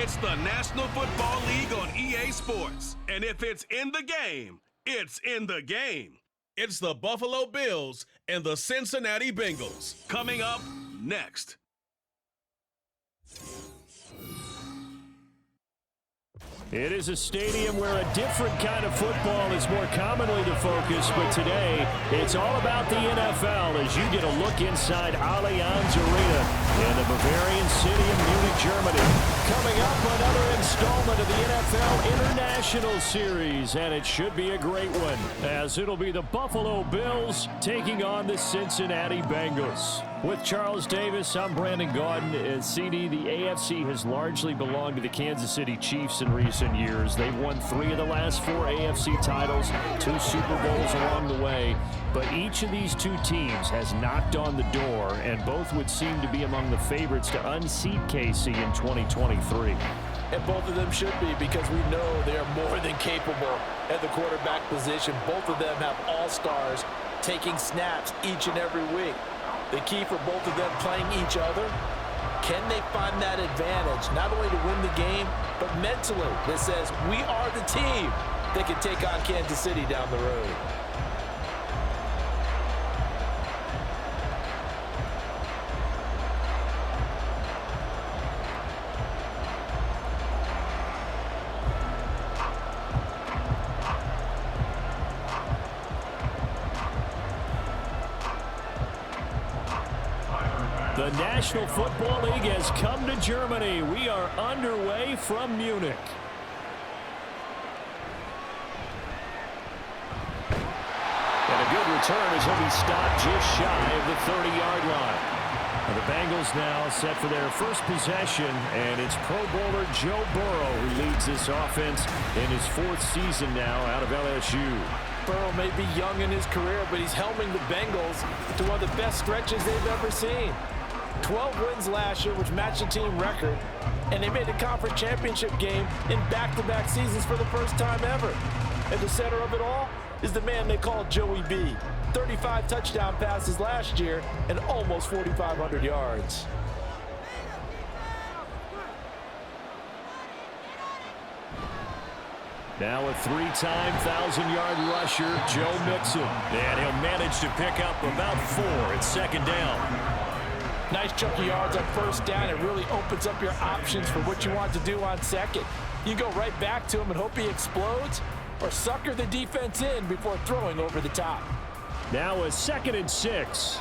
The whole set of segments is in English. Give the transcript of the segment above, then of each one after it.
It's the National Football League on EA Sports. And if it's in the game, it's in the game. It's the Buffalo Bills and the Cincinnati Bengals. Coming up next. It is a stadium where a different kind of football is more commonly the focus, but today it's all about the NFL as you get a look inside Allianz Arena in the Bavarian city of Munich, Germany. Coming up, another installment of the NFL International Series, and it should be a great one, as it'll be the Buffalo Bills taking on the Cincinnati Bengals. With Charles Davis, I'm Brandon Gaudin. CD, the AFC has largely belonged to the Kansas City Chiefs in recent years. They've won 3 of the last 4 AFC titles, 2 Super Bowls along the way. But each of these 2 teams has knocked on the door, and both would seem to be among the favorites to unseat KC in 2023. And both of them should be, because we know they are more than capable at the quarterback position. Both of them have all-stars taking snaps each and every week. The key for both of them playing each other, can they find that advantage, not only to win the game, but mentally that says we are the team that can take on Kansas City down the road. The National Football League has come to Germany. We are underway from Munich. And a good return as he'll be stopped just shy of the 30-yard line. And the Bengals now set for their first possession, and it's Pro Bowler Joe Burrow who leads this offense in his 4th season now out of LSU. Burrow may be young in his career, but he's helming the Bengals to one of the best stretches they've ever seen. 12 wins last year, which matched the team record, and they made the conference championship game in back-to-back seasons for the first time ever. At the center of it all is the man they call Joey B. 35 touchdown passes last year and almost 4,500 yards. Now a 3-time 1,000-yard rusher, Joe Mixon. And he'll manage to pick up about 4 at second down. Nice chunky yards on first down. It really opens up your options for what you want to do on second. You go right back to him and hope he explodes, or sucker the defense in before throwing over the top. Now a 2nd and 6.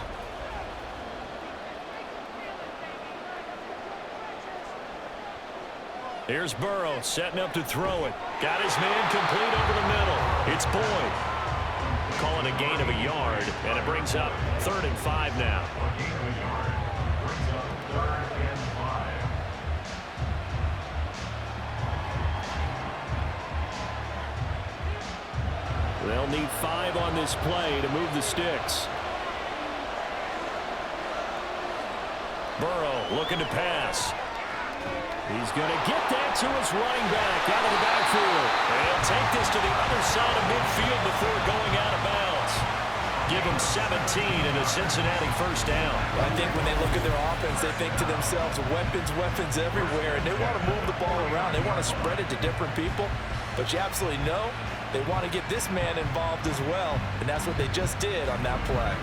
Here's Burrow setting up to throw it. Got his man complete over the middle. It's Boyd. Calling a gain of a yard, and it brings up 3rd and 5 now. They'll need 5 on this play to move the sticks. Burrow looking to pass. He's going to get that to his running back out of the backfield. They'll take this to the other side of midfield before going out of bounds. Give him 17 and a Cincinnati first down. I think when they look at their offense, they think to themselves, weapons everywhere, and they want to move the ball around. They want to spread it to different people, but you absolutely know they want to get this man involved as well, and that's what they just did on that play.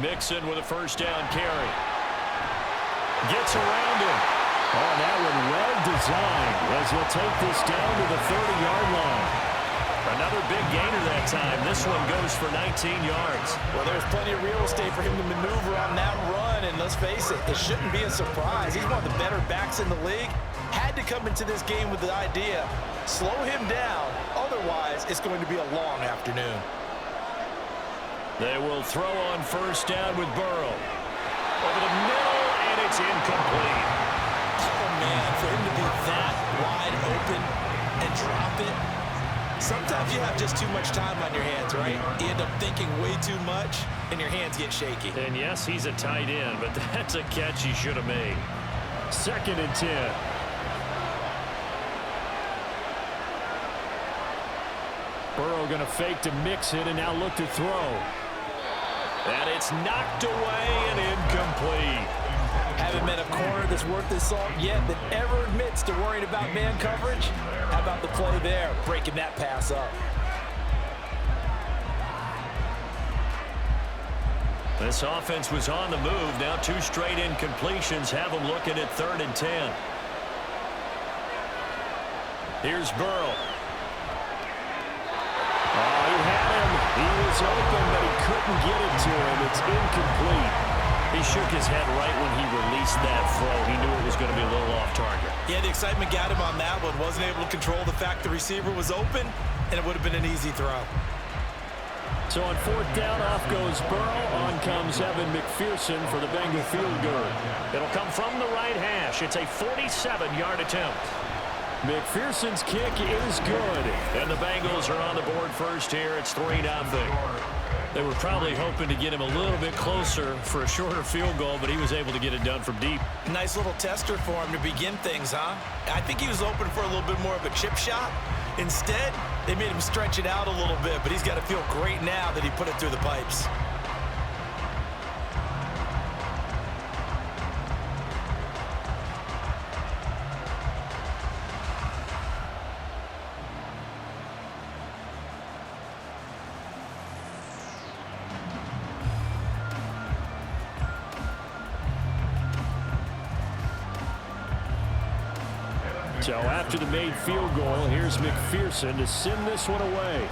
Mixon with a first down carry. Gets around him. Oh, that one well designed as he'll take this down to the 30-yard line. Another big gainer that time. This one goes for 19 yards. Well, there's plenty of real estate for him to maneuver on that run, and let's face it, it shouldn't be a surprise. He's one of the better backs in the league. Had to come into this game with the idea, slow him down, otherwise it's going to be a long afternoon. They will throw on first down with Burrow. Over the middle, and it's incomplete. Oh, man, for him to be that wide open and drop it. Sometimes you have just too much time on your hands, right? You end up thinking way too much, and your hands get shaky. And yes, he's a tight end, but that's a catch he should have made. 2nd and 10. Burrow going to fake to mix it and now look to throw. And it's knocked away and incomplete. Haven't met a corner that's worth his salt yet that ever admits to worrying about man coverage. How about the play there, breaking that pass up? This offense was on the move. Now 2 straight incompletions have them looking at 3rd and 10. Here's Burrow. Oh, he had him. He was open, but he couldn't get it to him. It's incomplete. He shook his head right when he released that throw. He knew it was going to be a little off target. Yeah, the excitement got him on that one. Wasn't able to control the fact the receiver was open, and it would have been an easy throw. So on 4th down, off goes Burrow. On comes Evan McPherson for the Bengal field goal. It'll come from the right hash. It's a 47-yard attempt. McPherson's kick is good. And the Bengals are on the board first here. It's 3-0. They were probably hoping to get him a little bit closer for a shorter field goal, but he was able to get it done from deep. Nice little tester for him to begin things, huh? I think he was open for a little bit more of a chip shot. Instead, they made him stretch it out a little bit, but he's got to feel great now that he put it through the pipes. So after the made field goal, here's McPherson to send this one away.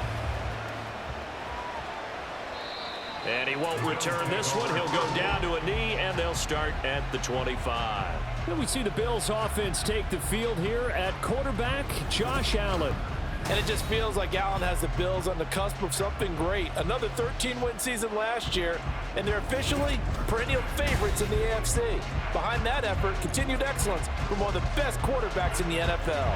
And he won't return this one. He'll go down to a knee, and they'll start at the 25. Then we see the Bills offense take the field here at quarterback, Josh Allen. And it just feels like Allen has the Bills on the cusp of something great. Another 13-win season last year, and they're officially perennial favorites in the AFC. Behind that effort, continued excellence from one of the best quarterbacks in the NFL.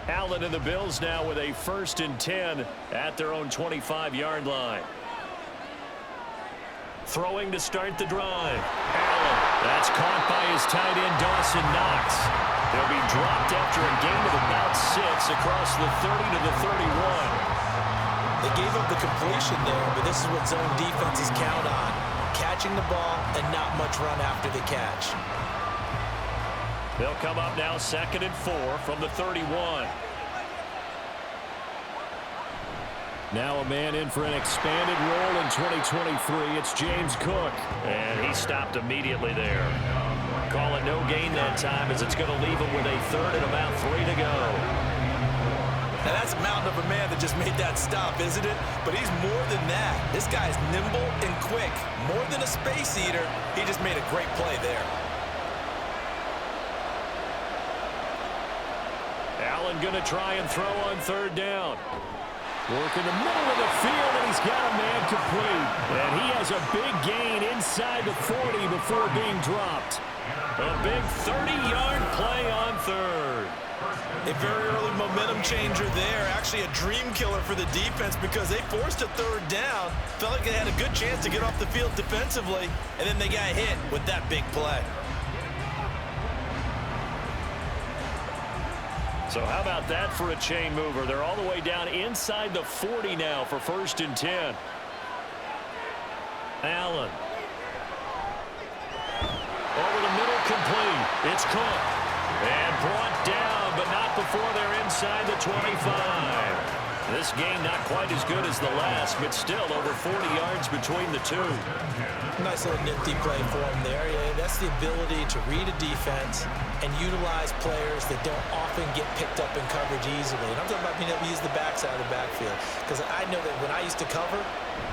Allen and the Bills now with a 1st and 10 at their own 25-yard line. Throwing to start the drive. Allen. That's caught by his tight end, Dawson Knox. He'll be dropped after a gain of about 6 across the 30 to the 31. They gave up the completion there, but this is what zone defenses count on. Catching the ball and not much run after the catch. They'll come up now 2nd and 4 from the 31. Now a man in for an expanded role in 2023. It's James Cook. And he stopped immediately there. Call it no gain that time as it's going to leave him with a 3rd and about 3 to go. Now that's a mountain of a man that just made that stop, isn't it? But he's more than that. This guy's nimble and quick. More than a space eater, he just made a great play there. Allen going to try and throw on 3rd down. Work in the middle of the field, and he's got a man complete. And he has a big gain inside the 40 before being dropped. A big 30-yard play on 3rd. A very early momentum changer there. Actually a dream killer for the defense because they forced a 3rd down. Felt like they had a good chance to get off the field defensively, and then they got hit with that big play. So how about that for a chain mover? They're all the way down inside the 40 now for 1st and 10. Allen. Over the middle, complete. It's Cook. And brought down, but not before they're inside the 25. This game not quite as good as the last, but still over 40 yards between the two. Nice little nifty play for him there. Yeah, that's the ability to read a defense and utilize players that don't often get picked up in coverage easily. And I'm talking about being able to use the backside of the backfield. Because I know that when I used to cover,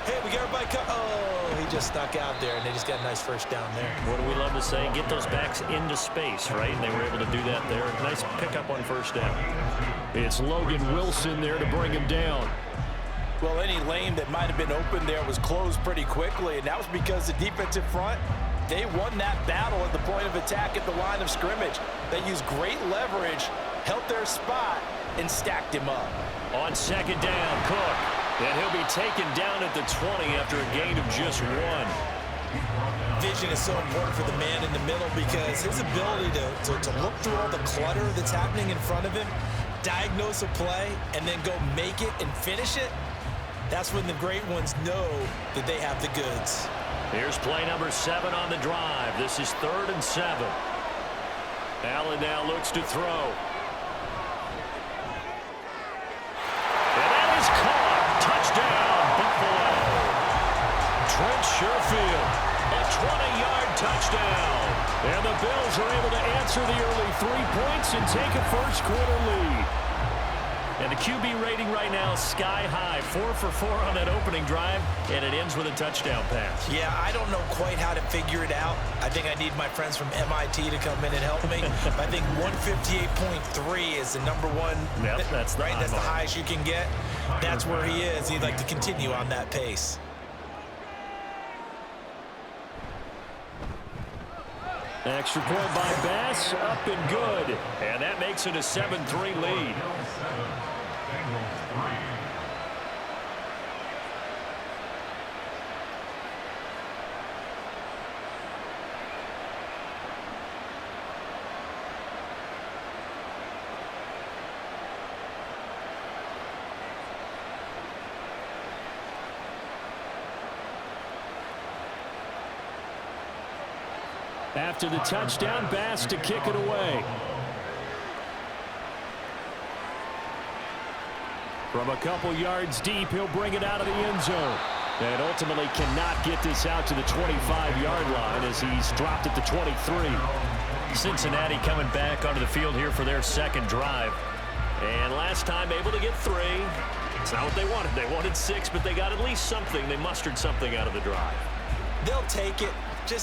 hey, we got everybody oh, he just stuck out there, and they just got a nice 1st down there. What do we love to say? Get those backs into space, right? And they were able to do that there. Nice pickup on 1st down. It's Logan Wilson there to bring him down. Well, any lane that might have been open there was closed pretty quickly, and that was because the defensive front, they won that battle at the point of attack at the line of scrimmage. They used great leverage, held their spot, and stacked him up. On second down, Cook. And he'll be taken down at the 20 after a gain of just 1. Vision is so important for the man in the middle because his ability to look through all the clutter that's happening in front of him, diagnose a play, and then go make it and finish it, that's when the great ones know that they have the goods. Here's play number 7 on the drive. This is 3rd and 7. Allen now looks to throw. And that is caught. Touchdown, Buffalo. Trent Sherfield, a 20-yard touchdown. And the Bills are able to answer the early 3 points and take a first-quarter lead. And the QB rating right now is sky high. 4 for 4 on that opening drive, and it ends with a touchdown pass. Yeah, I don't know quite how to figure it out. I think I need my friends from MIT to come in and help me. I think 158.3 is the number one. Yep, that's the right. That's the high highest you can get. That's where he is. He'd like to continue on that pace. Extra point by Bass, up and good. And that makes it a 7-3 lead. After the touchdown, Bass to kick it away. From a couple yards deep, he'll bring it out of the end zone. And ultimately cannot get this out to the 25-yard line as he's dropped at the 23. Cincinnati coming back onto the field here for their second drive. And last time able to get 3. It's not what they wanted. They wanted 6, but they got at least something. They mustered something out of the drive. They'll take it.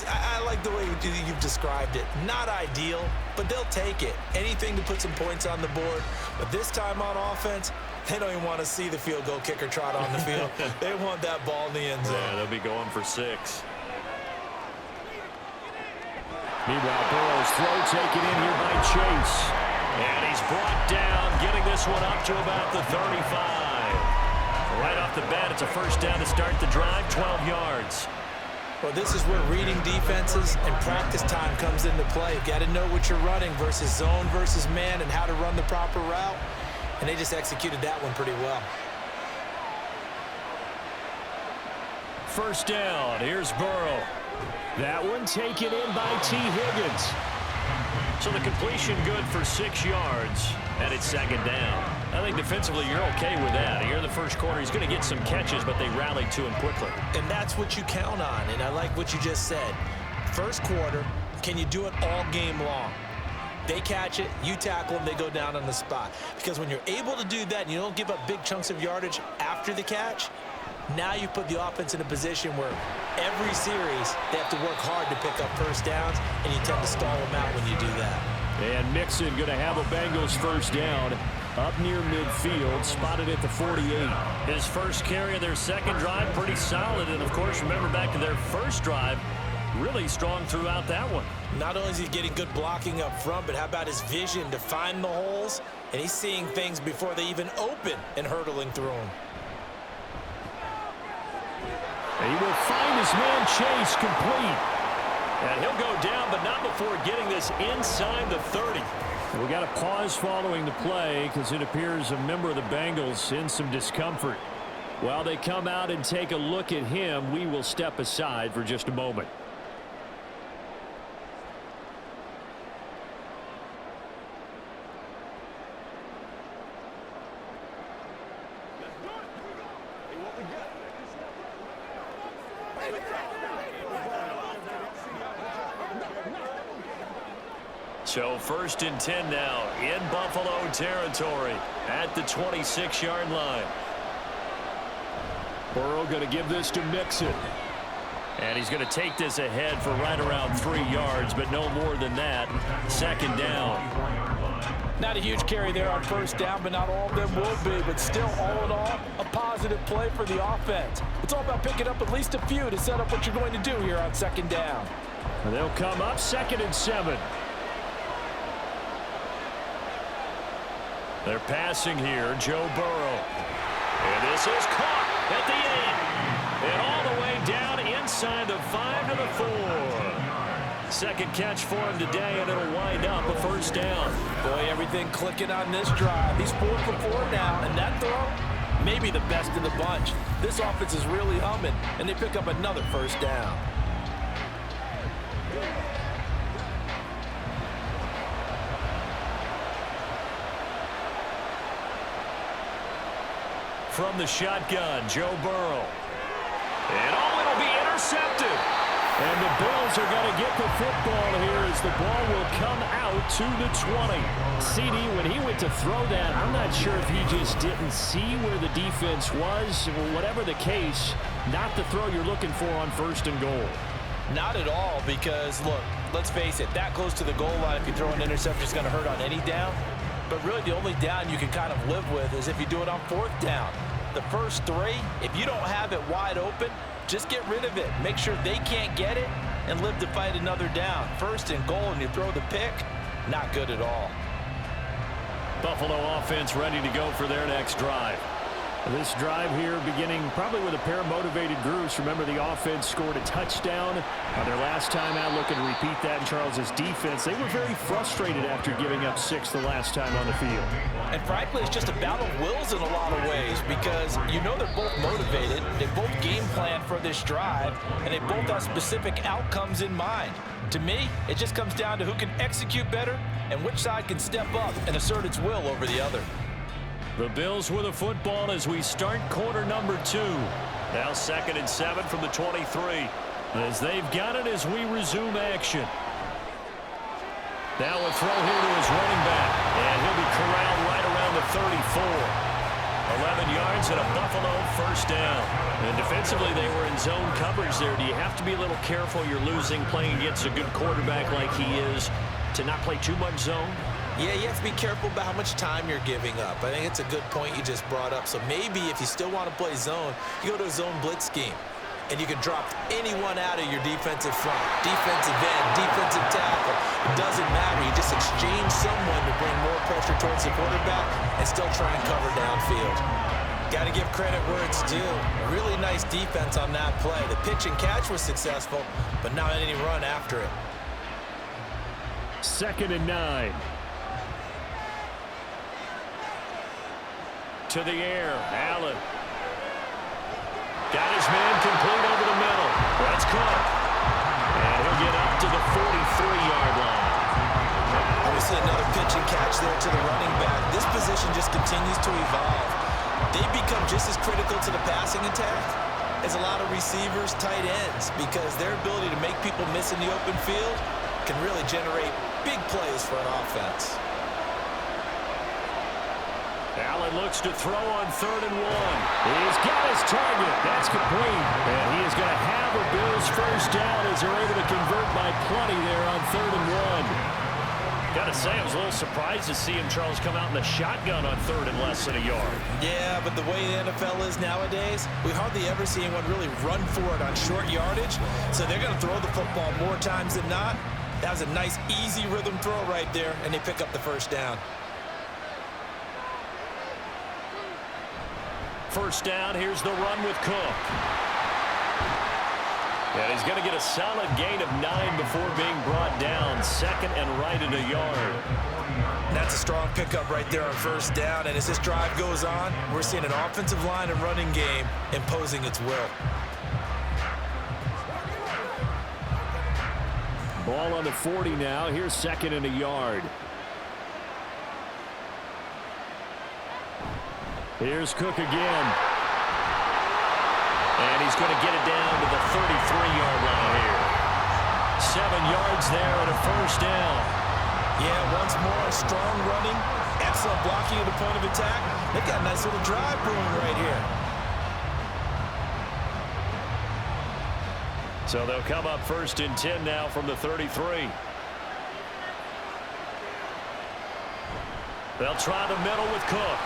I like the way you've described it. Not ideal, but they'll take it. Anything to put some points on the board. But this time on offense, they don't even want to see the field goal kicker trot on the field. They want that ball in the end zone. Yeah, they'll be going for 6. Meanwhile, Burrow's throw taken in here by Chase. And he's brought down, getting this one up to about the 35. Right off the bat, it's a first down to start the drive, 12 yards. Well, this is where reading defenses and practice time comes into play. You've got to know what you're running versus zone versus man and how to run the proper route. And they just executed that one pretty well. First down. Here's Burrow. That one taken in by T. Higgins. So the completion good for 6 yards, and it's second down. I think defensively you're okay with that. Here in the first quarter, he's going to get some catches, but they rallied to him quickly. And that's what you count on, and I like what you just said. First quarter, can you do it all game long? They catch it, you tackle them, they go down on the spot. Because when you're able to do that and you don't give up big chunks of yardage after the catch, now you put the offense in a position where every series they have to work hard to pick up first downs, and you tend to stall them out when you do that. And Mixon going to have a Bengals first down up near midfield, spotted at the 48. His first carry of their second drive, pretty solid. And, of course, remember back to their first drive, really strong throughout that one. Not only is he getting good blocking up front, but how about his vision to find the holes? And he's seeing things before they even open and hurdling through them. And he will find his man Chase complete. And he'll go down, but not before getting this inside the 30. We got a pause following the play because it appears a member of the Bengals in some discomfort. While they come out and take a look at him, we will step aside for just a moment. So 1st and 10 now in Buffalo territory at the 26-yard line. Burrow going to give this to Mixon. And he's going to take this ahead for right around 3 yards, but no more than that. Second down. Not a huge carry there on first down, but not all of them will be. But still, all in all, a positive play for the offense. It's all about picking up at least a few to set up what you're going to do here on second down. And they'll come up 2nd and 7. They're passing here, Joe Burrow. And this is caught at the 8. And all the way down inside the 5 to the 4. Second catch for him today, and it'll wind up a first down. Boy, everything clicking on this drive. He's 4 for 4 now, and that throw, maybe the best in the bunch. This offense is really humming, and they pick up another first down. From the shotgun, Joe Burrow. And it'll be intercepted. And the Bills are going to get the football here as the ball will come out to the 20. CD, when he went to throw that, I'm not sure if he just didn't see where the defense was. Whatever the case, not the throw you're looking for on 1st and goal. Not at all, because, look, let's face it, that close to the goal line, if you throw an interception, is going to hurt on any down. But really, the only down you can kind of live with is if you do it on 4th down. The first 3, if you don't have it wide open, just get rid of it. Make sure they can't get it and live to fight another down. 1st and goal, and you throw the pick, not good at all. Buffalo offense ready to go for their next drive. This drive here beginning probably with a pair of motivated groups. Remember, the offense scored a touchdown on their last time out. Looking to repeat that in Charles's defense. They were very frustrated after giving up 6 the last time on the field. And frankly, it's just a battle of wills in a lot of ways, because you know they're both motivated. They both game plan for this drive, and they both have specific outcomes in mind. To me, it just comes down to who can execute better and which side can step up and assert its will over the other. The Bills with the football as we start quarter number 2. Now 2nd and 7 from the 23. As they've got it as we resume action. Now a throw here to his running back. And he'll be corralled right around the 34. 11 yards and a Buffalo first down. And defensively, they were in zone coverage there. Do you have to be a little careful? You're losing playing against a good quarterback like he is to not play too much zone? Yeah, you have to be careful about how much time you're giving up. I think it's a good point you just brought up. So maybe if you still want to play zone, you go to a zone blitz scheme. And you can drop anyone out of your defensive front. Defensive end, defensive tackle. It doesn't matter. You just exchange someone to bring more pressure towards the quarterback and still try and cover downfield. Got to give credit where it's due. Really nice defense on that play. The pitch and catch was successful, but not any run after it. 2nd and 9. To the air, Allen. Got his man complete over the middle. That's caught. And he'll get up to the 43-yard line. Obviously another pitch and catch there to the running back. This position just continues to evolve. They become just as critical to the passing attack as a lot of receivers, tight ends, because their ability to make people miss in the open field can really generate big plays for an offense. Allen looks to throw on 3rd and 1. He's got his target. That's complete. And he is going to have a Bills first down as they're able to convert by plenty there on 3rd and 1. Got to say, I was a little surprised to see him, Charles, come out in the shotgun on 3rd and less than a yard. Yeah, but the way the NFL is nowadays, we hardly ever see anyone really run for it on short yardage. So they're going to throw the football more times than not. That was a nice, easy rhythm throw right there, and they pick up the first down. First down, here's the run with Cook. And he's going to get a solid gain of 9 before being brought down. 2nd and right at a yard. That's a strong pickup right there on first down. And as this drive goes on, we're seeing an offensive line and running game imposing its will. Ball on the 40 now. Here's 2nd and a yard. Here's Cook again. And he's going to get it down to the 33-yard line here. 7 yards there and a first down. Yeah, once more, strong running, excellent blocking at the point of attack. They've got a nice little drive brewing right here. So they'll come up 1st and 10 now from the 33. They'll try the middle with Cook.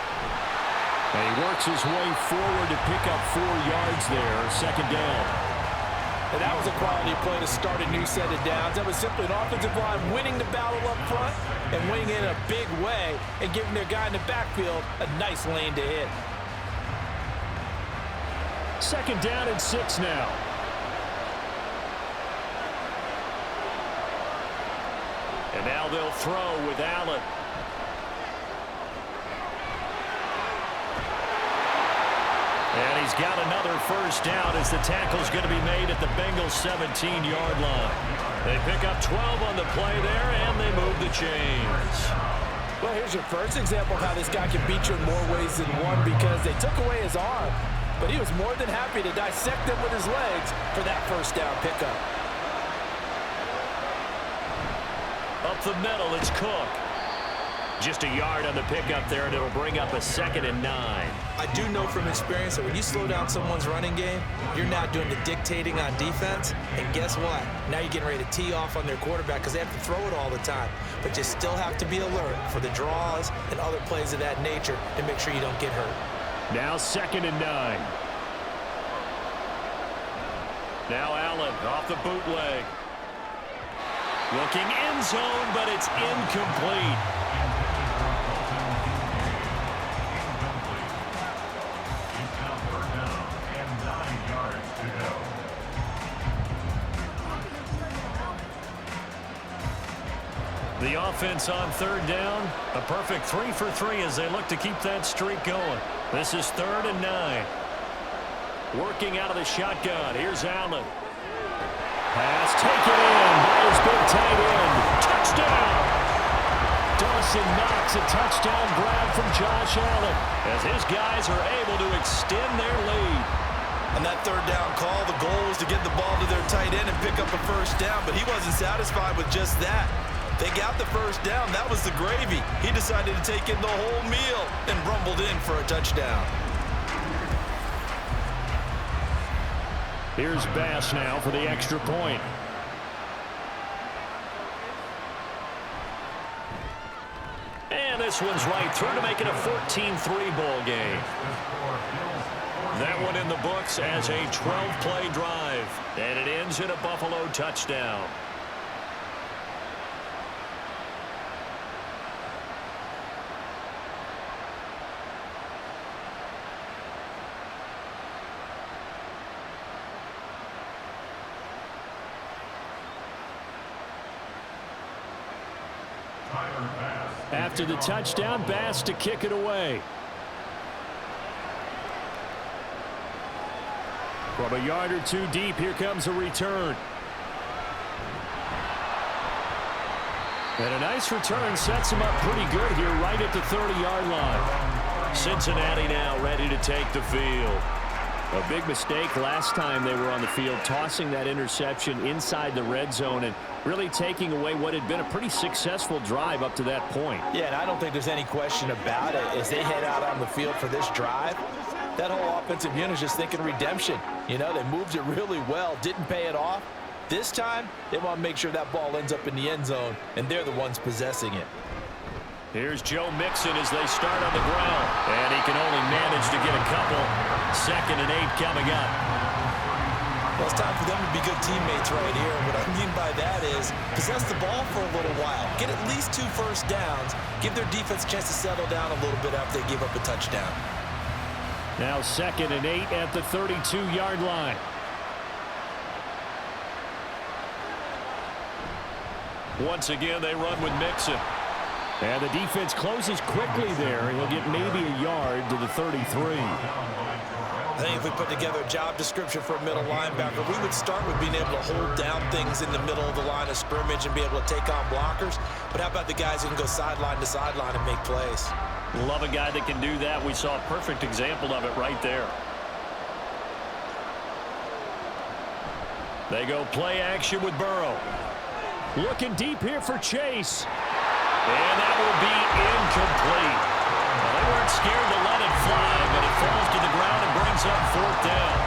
And he works his way forward to pick up 4 yards there. 2nd down. And that was a quality play to start a new set of downs. That was simply an offensive line winning the battle up front and winning it in a big way and giving their guy in the backfield a nice lane to hit. Second down and 6 now. And now they'll throw with Allen. And he's got another first down as the tackle's going to be made at the Bengals' 17-yard line. They pick up 12 on the play there, and they move the chains. Well, here's your first example of how this guy can beat you in more ways than one, because they took away his arm, but he was more than happy to dissect them with his legs for that first down pickup. Up the middle, it's Cook. Just a yard on the pickup there, and it'll bring up a 2nd and 9. I do know from experience that when you slow down someone's running game, you're not doing the dictating on defense. And guess what? Now you're getting ready to tee off on their quarterback because they have to throw it all the time. But you still have to be alert for the draws and other plays of that nature to make sure you don't get hurt. Now 2nd and 9. Now Allen off the bootleg. Looking end zone, but it's incomplete. The offense on 3rd down, a perfect 3 for 3 as they look to keep that streak going. This is 3rd and 9. Working out of the shotgun. Here's Allen. Pass taken in by his big tight end. Touchdown! Dawson Knox, a touchdown grab from Josh Allen as his guys are able to extend their lead. On that 3rd down call, the goal was to get the ball to their tight end and pick up a first down, but he wasn't satisfied with just that. They got the first down. That was the gravy. He decided to take in the whole meal and rumbled in for a touchdown. Here's Bass now for the extra point. And this one's right through to make it a 14-3 ball game. That one in the books as a 12-play drive. And it ends in a Buffalo touchdown. After the touchdown, Bass to kick it away. From a yard or two deep, here comes a return. And a nice return sets him up pretty good here right at the 30-yard line. Cincinnati now ready to take the field. A big mistake last time they were on the field, tossing that interception inside the red zone and really taking away what had been a pretty successful drive up to that point. Yeah, and I don't think there's any question about it. As they head out on the field for this drive, that whole offensive unit is just thinking redemption. You know, they moved it really well, didn't pay it off. This time, they want to make sure that ball ends up in the end zone, and they're the ones possessing it. Here's Joe Mixon as they start on the ground. And he can only manage to get a couple. 2nd and 8 coming up. Well, it's time for them to be good teammates right here. And what I mean by that is possess the ball for a little while. Get at least 2 first downs. Give their defense a chance to settle down a little bit after they give up a touchdown. Now 2nd and 8 at the 32-yard line. Once again, they run with Mixon. And the defense closes quickly there. He'll get maybe a yard to the 33. I think if we put together a job description for a middle linebacker, we would start with being able to hold down things in the middle of the line of scrimmage and be able to take on blockers. But how about the guys who can go sideline to sideline and make plays? Love a guy that can do that. We saw a perfect example of it right there. They go play action with Burrow. Looking deep here for Chase. And that will be incomplete. Well, they weren't scared to let it fly, but it falls to the ground and brings up 4th down.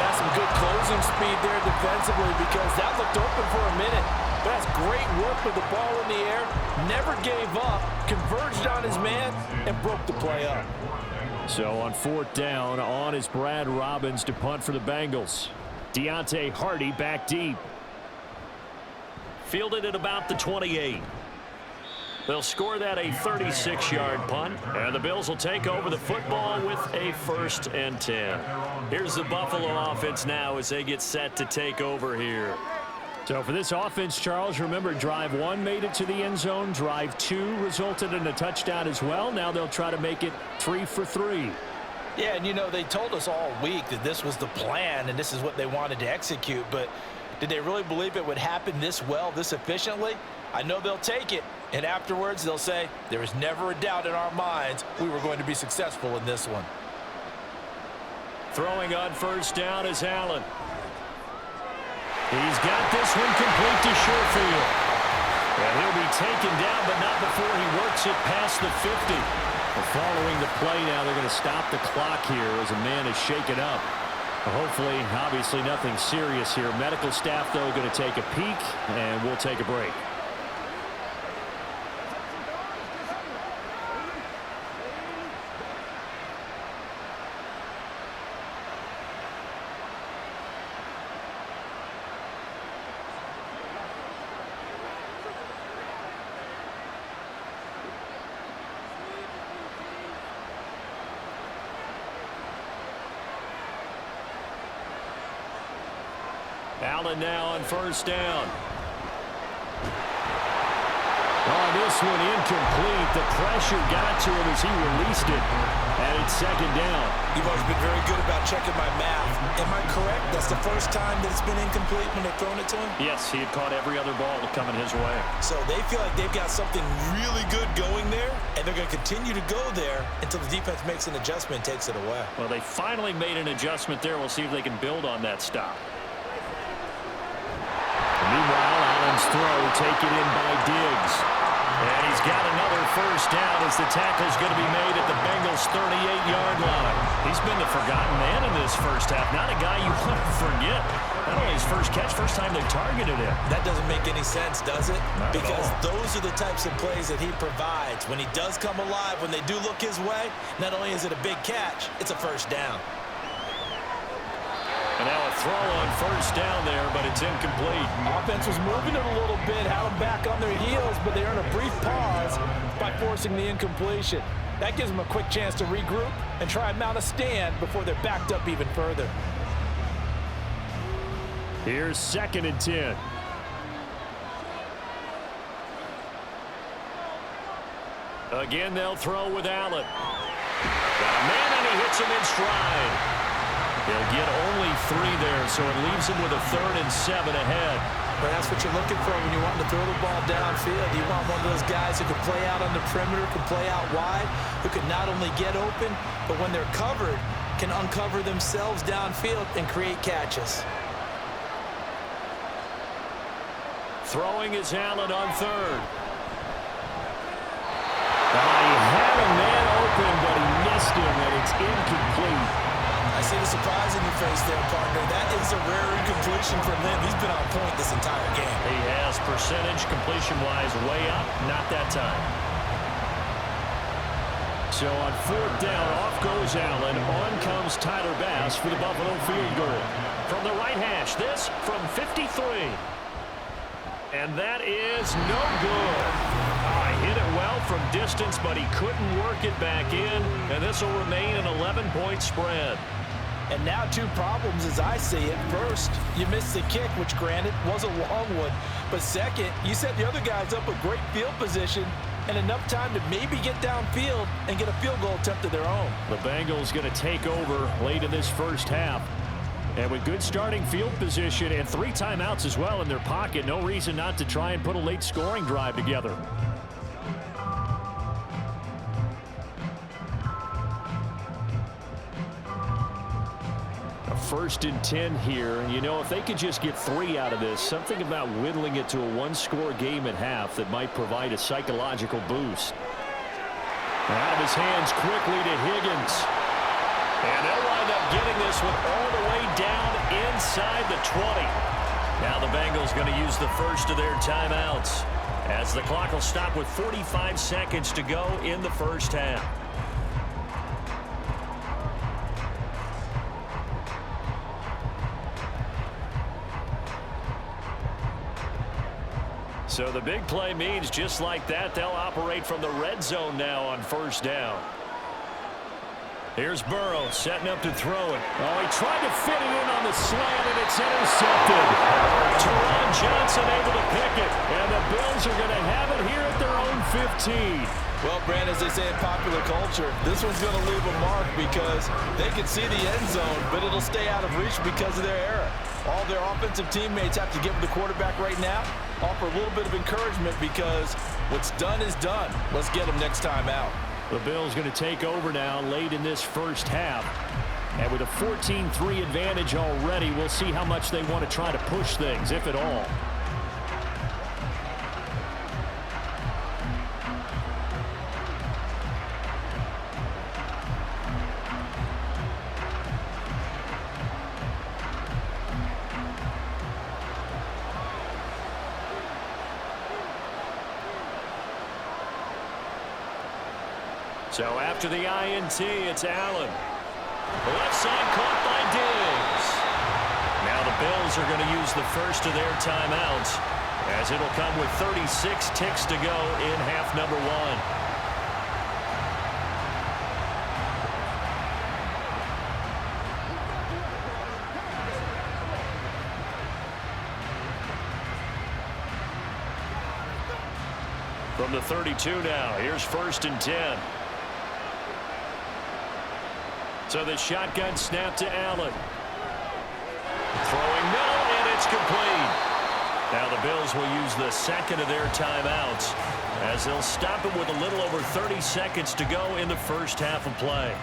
That's some good closing speed there defensively because that looked open for a minute. But that's great work with the ball in the air. Never gave up, converged on his man, and broke the play up. So on 4th down, on is Brad Robbins to punt for the Bengals. Deontay Hardy back deep. Fielded at about the 28. They'll score that a 36-yard punt, and the Bills will take over the football with a 1st and 10. Here's the Buffalo offense now as they get set to take over here. So for this offense, Charles, remember drive 1 made it to the end zone. Drive 2 resulted in a touchdown as well. Now they'll try to make it 3 for 3. Yeah, and you know, they told us all week that this was the plan and this is what they wanted to execute, but did they really believe it would happen this well, this efficiently? I know they'll take it, and afterwards they'll say, there was never a doubt in our minds we were going to be successful in this one. Throwing on 1st down is Allen. He's got this one complete to Sherfield. And he'll be taken down, but not before he works it past the 50. Following the play now, they're going to stop the clock here as a man is shaken up. Hopefully, obviously nothing serious here. Medical staff, though, going to take a peek, and we'll take a break. Allen now on 1st down. Oh, this one incomplete. The pressure got to him as he released it. And it's 2nd down. You've always been very good about checking my math. Am I correct? That's the first time that it's been incomplete when they've thrown it to him? Yes, he had caught every other ball coming his way. So they feel like they've got something really good going there, and they're going to continue to go there until the defense makes an adjustment and takes it away. Well, they finally made an adjustment there. We'll see if they can build on that stop. Meanwhile, Allen's throw taken in by Diggs. And he's got another 1st down as the tackle's going to be made at the Bengals' 38-yard line. He's been the forgotten man in this 1st half. Not a guy you want to forget. Not only his first catch, first time they targeted him. That doesn't make any sense, does it? Not because at all. Those are the types of plays that he provides. When he does come alive, when they do look his way, not only is it a big catch, it's a 1st down. And now a throw on 1st down there, but it's incomplete. Offense was moving it a little bit, had them back on their heels, but they earned a brief pause by forcing the incompletion. That gives them a quick chance to regroup and try and mount a stand before they're backed up even further. Here's 2nd and 10. Again, they'll throw with Allen. Got a man, and he hits him in stride. They'll get only 3 there, so it leaves them with a 3rd and 7 ahead. But that's what you're looking for when you want to throw the ball downfield. You want one of those guys who can play out on the perimeter, can play out wide, who can not only get open, but when they're covered, can uncover themselves downfield and create catches. Throwing is Allen on 3rd. He had a man open, but he missed him, and it's incomplete. I see the surprise in your face there, partner. That is a rare incompletion from him. He's been on point this entire game. He has percentage completion-wise way up, not that time. So on 4th down, off goes Allen. On comes Tyler Bass for the Buffalo field goal. From the right hash, this from 53. And that is no good. Hit it well from distance, but he couldn't work it back in, and this will remain an 11-point spread. And now 2 problems as I see it. First, you missed the kick, which granted was a long one. But second, you set the other guys up with great field position and enough time to maybe get downfield and get a field goal attempt of their own. The Bengals going to take over late in this 1st half. And with good starting field position and 3 timeouts as well in their pocket, no reason not to try and put a late scoring drive together. A 1st and 10 here, and you know, if they could just get 3 out of this, something about whittling it to a 1-score game at half that might provide a psychological boost. Out of his hands quickly to Higgins. And they'll wind up getting this one all the way down inside the 20. Now the Bengals going to use the first of their timeouts as the clock will stop with 45 seconds to go in the 1st half. So the big play means just like that, they'll operate from the red zone now on first down. Here's Burrow setting up to throw it. Oh, he tried to fit it in on the slant, and it's intercepted. Teron Johnson able to pick it, and the Bills are going to have it here at their own 15. Well, Brand, as they say in popular culture, this one's going to leave a mark because they can see the end zone, but it'll stay out of reach because of their error. All their offensive teammates have to give the quarterback right now, offer a little bit of encouragement because what's done is done. Let's get them next time out. The Bills going to take over now late in this first half. And with a 14-3 advantage already, we'll see how much they want to try to push things, if at all. So after the INT, it's Allen. The left side caught by Diggs. Now the Bills are going to use the first of their timeouts, as it'll come with 36 ticks to go in half number one. From the 32 now, here's 1st and 10. So the shotgun snap to Allen. Throwing middle, and it's complete. Now the Bills will use the second of their timeouts, as they'll stop it with a little over 30 seconds to go in the first half of play.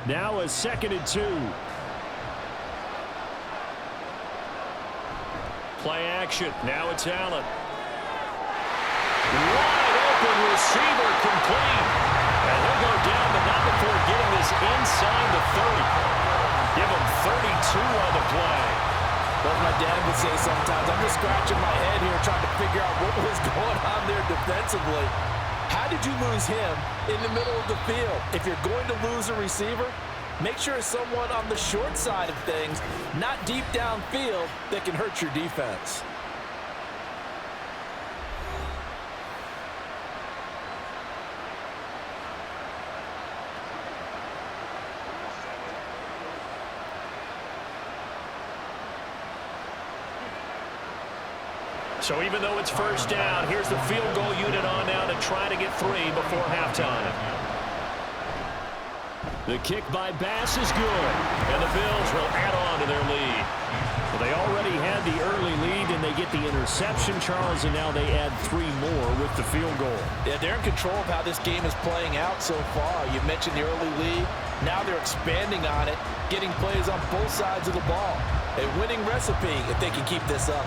Now a 2nd and 2. Play action. Now it's Allen. Wide open receiver complete. And he'll go down, but not before getting this inside the 30. Give him 32 on the play. Well, my dad would say sometimes, I'm just scratching my head here trying to figure out what was going on there defensively. How did you lose him in the middle of the field? If you're going to lose a receiver, make sure it's someone on the short side of things, not deep downfield, that can hurt your defense. So even though it's first down, here's the field goal unit on now to try to get 3 before halftime. The kick by Bass is good, and the Bills will add on to their lead. Well, they already had the early lead, and they get the interception, Charles, and now they add 3 more with the field goal. Yeah, they're in control of how this game is playing out so far. You mentioned the early lead. Now they're expanding on it, getting plays on both sides of the ball. A winning recipe if they can keep this up.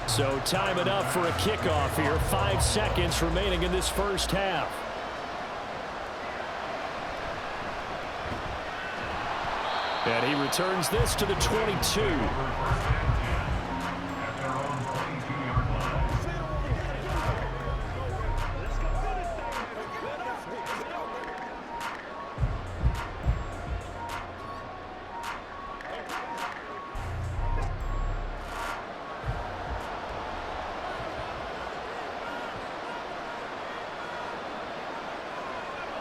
So time it up for a kickoff here. 5 seconds remaining in this first half. And he returns this to the 22.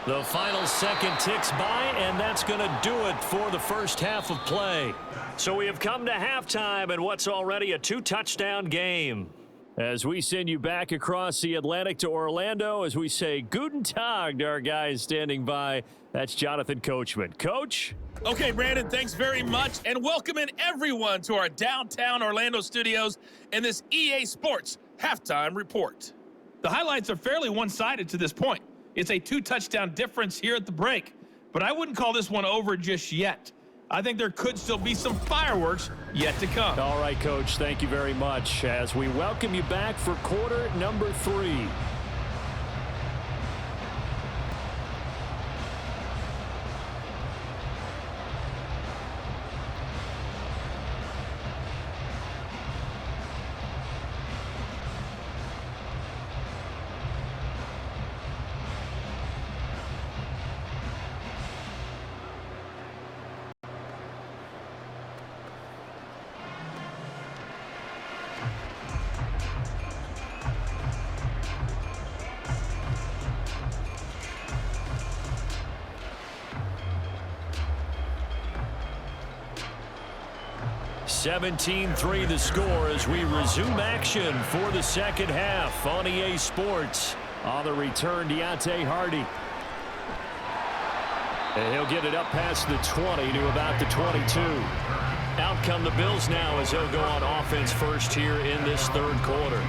The final second ticks by, and that's going to do it for the first half of play. So we have come to halftime in what's already a 2-touchdown game. As we send you back across the Atlantic to Orlando, as we say Guten Tag to our guys standing by, that's Jonathan Coachman. Coach? Okay, Brandon, thanks very much, and welcome in everyone to our downtown Orlando studios and this EA Sports Halftime Report. The highlights are fairly one-sided to this point. It's a 2-touchdown difference here at the break, but I wouldn't call this one over just yet. I think there could still be some fireworks yet to come. All right, Coach, thank you very much as we welcome you back for quarter number 3. (17-3) the score as we resume action for the second half on EA Sports. On the return, Deontay Hardy. And he'll get it up past the 20 to about the 22. Out come the Bills now as they'll go on offense first here in this third quarter.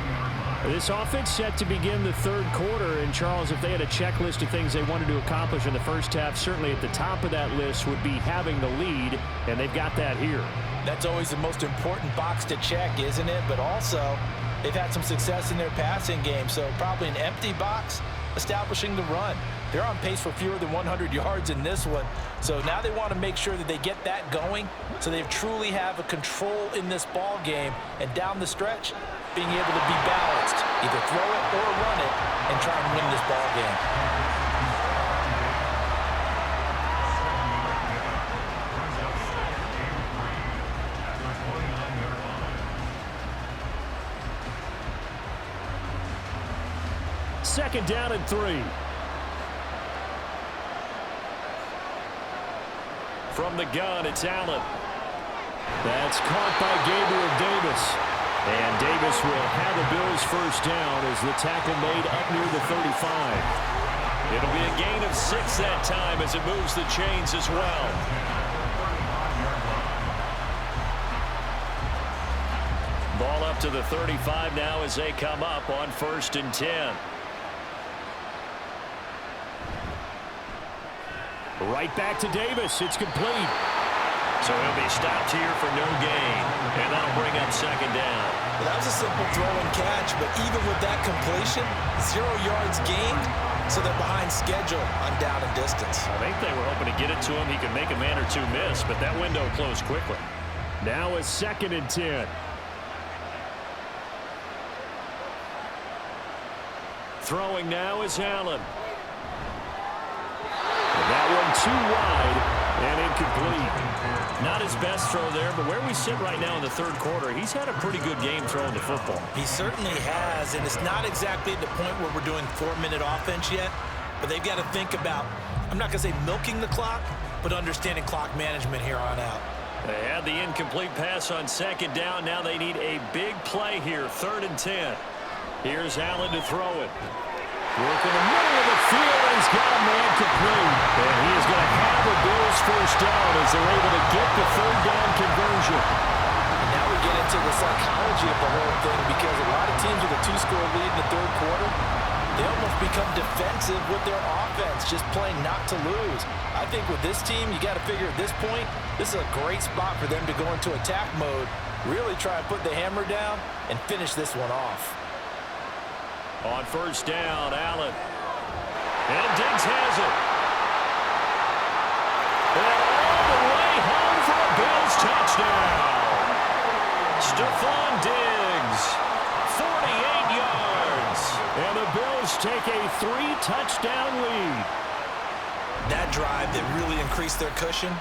This offense set to begin the third quarter, and Charles, if they had a checklist of things they wanted to accomplish in the first half, certainly at the top of that list would be having the lead, and they've got that here. That's always the most important box to check, isn't it? But also, they've had some success in their passing game, so probably an empty box establishing the run. They're on pace for fewer than 100 yards in this one, so now they want to make sure that they get that going so they truly have a control in this ball game, and down the stretch, being able to be balanced, either throw it or run it, and try and win this ball game. Second down and 3. From the gun, it's Allen. That's caught by Gabriel Davis. And Davis will have the Bills first down as the tackle made up near the 35. It'll be a gain of 6 that time as it moves the chains as well. Ball up to the 35 now as they come up on 1st and 10. Right back to Davis. It's complete. So he'll be stopped here for no gain. And that'll bring up second down. Well, that was a simple throw and catch, but even with that completion, 0 yards gained, so they're behind schedule on down and distance. I think they were hoping to get it to him. He could make a man or two miss, but that window closed quickly. Now a 2nd and 10. Throwing now is Allen. That one too wide and incomplete. Not his best throw there, but where we sit right now in the third quarter, he's had a pretty good game throwing the football. He certainly has, and it's not exactly at the point where we're doing 4-minute offense yet, but they've got to think about, I'm not going to say milking the clock, but understanding clock management here on out. They had the incomplete pass on second down. Now they need a big play here, 3rd and 10. Here's Allen to throw it. Work in the middle of the field, and he's got a man complete. And he is going to have the Bills first down as they're able to get the 3rd down conversion. And now we get into the psychology of the whole thing, because a lot of teams with a 2-score lead in the third quarter, they almost become defensive with their offense, just playing not to lose. I think with this team, you got to figure at this point, this is a great spot for them to go into attack mode, really try and put the hammer down and finish this one off. On 1st down, Allen. And Diggs has it. And all the way home for a Bills touchdown. Stephon Diggs, 48 yards. And the Bills take a 3-touchdown lead. That drive that really increased their cushion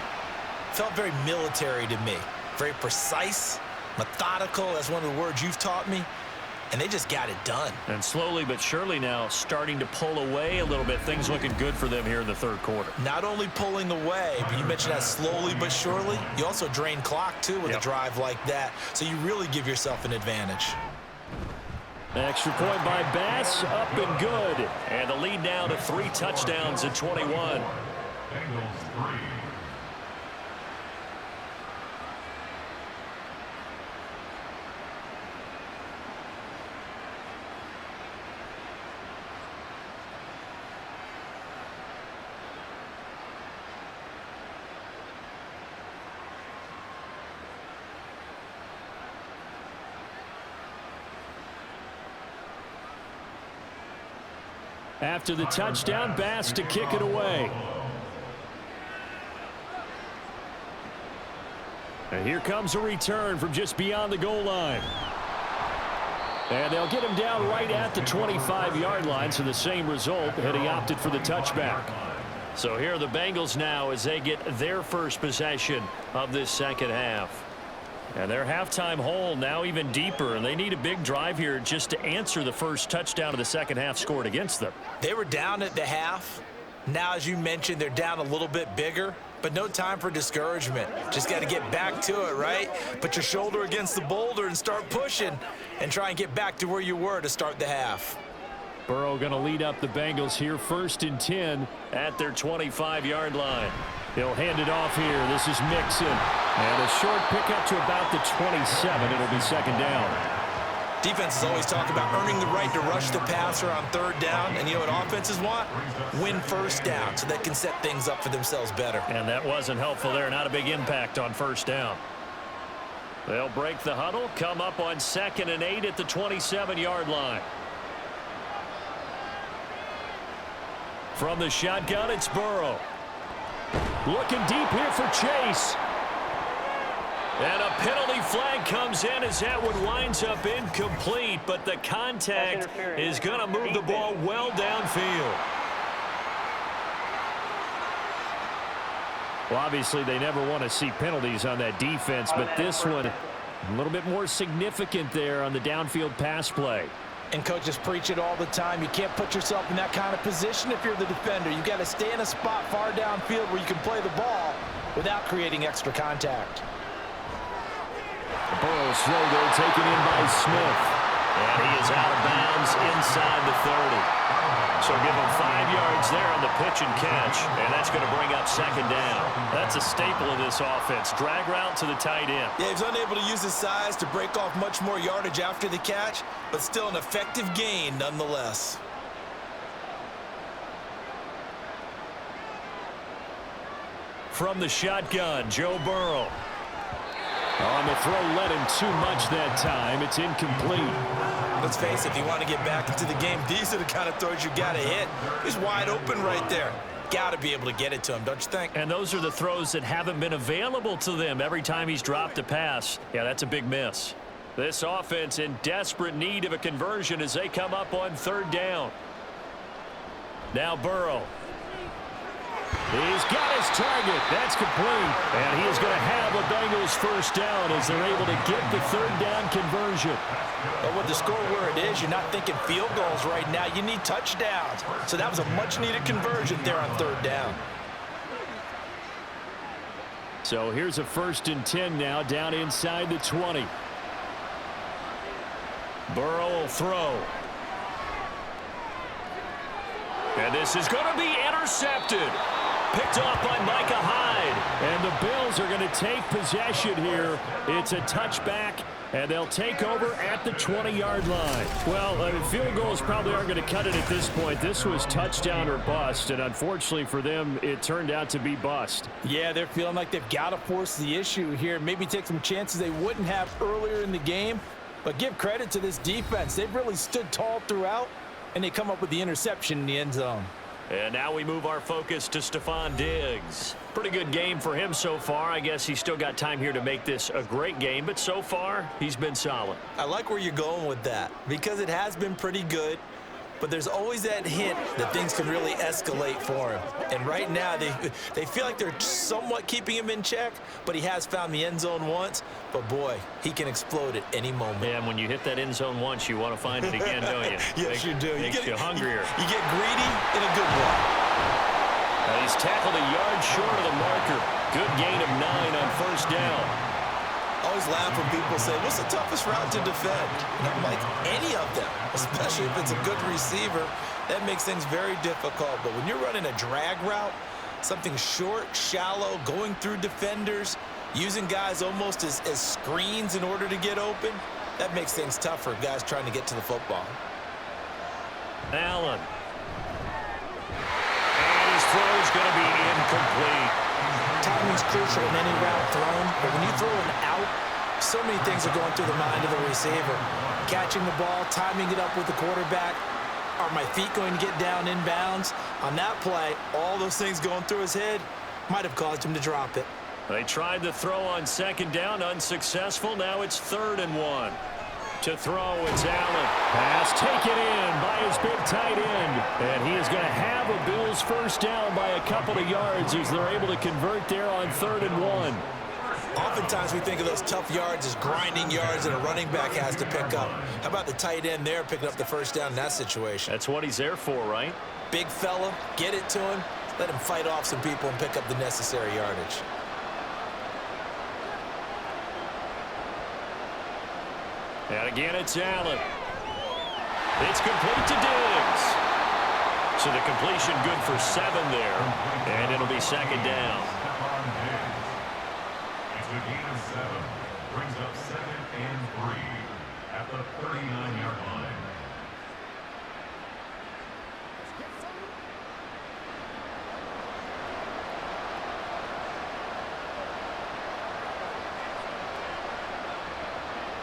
felt very military to me. Very precise, methodical, that's one of the words you've taught me. And they just got it done. And slowly but surely now starting to pull away a little bit. Things looking good for them here in the third quarter. Not only pulling away, but you mentioned that slowly but surely. You also drain clock, too, with a drive like that. So you really give yourself an advantage. Extra point by Bass, up and good. And the lead now to 3 touchdowns at 21. after the touchdown. Bass to kick it away. And here comes a return from just beyond the goal line. And they'll get him down right at the 25-yard line, so the same result had he opted for the touchback. So here are the Bengals now as they get their first possession of this second half. And their halftime hole now even deeper, and they need a big drive here just to answer the first touchdown of the second half scored against them. They were down at the half. Now, as you mentioned, they're down a little bit bigger, but no time for discouragement. Just got to get back to it, right? Put your shoulder against the boulder and start pushing and try and get back to where you were to start the half. Burrow going to lead up the Bengals here, 1st and 10 at their 25-yard line. He'll hand it off here. This is Mixon. And a short pickup to about the 27. It'll be second down. Defenses always talk about earning the right to rush the passer on 3rd down. And you know what offenses want? Win 1st down so they can set things up for themselves better. And that wasn't helpful there. Not a big impact on 1st down. They'll break the huddle, come up on 2nd and 8 at the 27-yard line. From the shotgun, it's Burrow. Looking deep here for Chase. And a penalty flag comes in as that one winds up incomplete, but the contact is going to move the ball well downfield. Well, obviously, they never want to see penalties on that defense, but this one a little bit more significant there on the downfield pass play. And coaches preach it all the time. You can't put yourself in that kind of position if you're the defender. You've got to stay in a spot far downfield where you can play the ball without creating extra contact. Burrow's throw there taken in by Smith. And he is out of bounds inside the 30. So give him 5 yards there on the pitch and catch. And that's going to bring up second down. That's a staple of this offense. Drag route to the tight end. Yeah, he's unable to use his size to break off much more yardage after the catch, but still an effective gain nonetheless. From the shotgun, Joe Burrow. On the throw, led him too much that time. It's incomplete. Let's face it, if you want to get back into the game, these are the kind of throws you got to hit. He's wide open right there. Got to be able to get it to him, don't you think? And those are the throws that haven't been available to them every time he's dropped a pass. Yeah, that's a big miss. This offense in desperate need of a conversion as they come up on 3rd down. Now Burrow. He's got his target. That's complete. And he is going to have a Bengals 1st down as they're able to get the 3rd down conversion. But with the score where it is, you're not thinking field goals right now. You need touchdowns. So that was a much-needed conversion there on 3rd down. So here's a 1st and 10 now down inside the 20. Burrow will throw. And this is going to be intercepted. Picked off by Micah Hyde. And the Bills are going to take possession here. It's a touchback, and they'll take over at the 20-yard line. Well, field goals probably aren't going to cut it at this point. This was touchdown or bust, and unfortunately for them, it turned out to be bust. Yeah, they're feeling like they've got to force the issue here. Maybe take some chances they wouldn't have earlier in the game. But give credit to this defense. They've really stood tall throughout, and they come up with the interception in the end zone. And now we move our focus to Stephon Diggs. Pretty good game for him so far. I guess he's still got time here to make this a great game, but so far, he's been solid. I like where you're going with that because it has been pretty good, but there's always that hint that things can really escalate for him. And right now, they feel like they're somewhat keeping him in check, but he has found the end zone once. But, boy, he can explode at any moment. Yeah, and when you hit that end zone once, you want to find it again, don't you? Yes, you do. Makes you hungrier. You get greedy in a good way. Now he's tackled a yard short of the marker. Good gain of 9 on 1st down. Always laugh when people say, what's the toughest route to defend? And I'm like, any of them, especially if it's a good receiver. That makes things very difficult. But when you're running a drag route, something short, shallow, going through defenders, using guys almost as screens in order to get open, that makes things tough for guys trying to get to the football. Allen. And his throw is going to be incomplete. Timing's crucial in any route thrown, but when you throw an out, so many things are going through the mind of the receiver. Catching the ball, timing it up with the quarterback, Are my feet going to get down in bounds? On that play, all those things going through his head might have caused him to drop it. They tried the throw on second down, unsuccessful. Now it's 3rd and 1. To throw, it's Allen. Pass taken in by his big tight end. And he is going to have a Bills first down by a couple of yards as they're able to convert there on 3rd and 1. Oftentimes we think of those tough yards as grinding yards that a running back has to pick up. How about the tight end there picking up the first down in that situation? That's what he's there for, right? Big fella, get it to him, let him fight off some people and pick up the necessary yardage. And again, it's Allen. It's complete to Diggs. So the completion good for 7 there. And it'll be 2nd down. It's a gain of 7. Brings up 2nd and 3 at the 39-yard line.